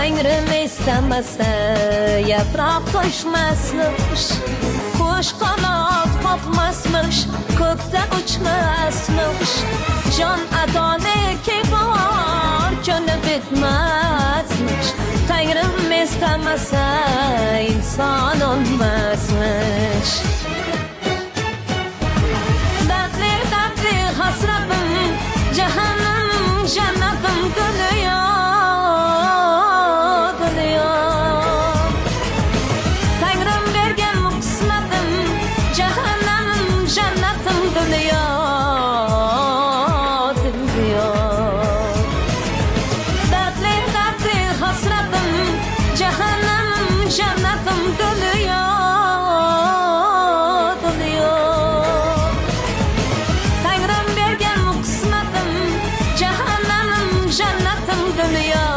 Tanrım istemezse yaprak taşmazmış, kuş kanat kopmazmış, kökte uçmazmış. Can adane ki var, canı bitmezmiş. Tanrım istemezse insan olmazmış. Dertli dertli hasretim, cehennem cennetim gülüyor. Cennetim dönüyor, dönüyor. Tanrım bergen bu kısmetim, cehennemim cennetim dönüyor.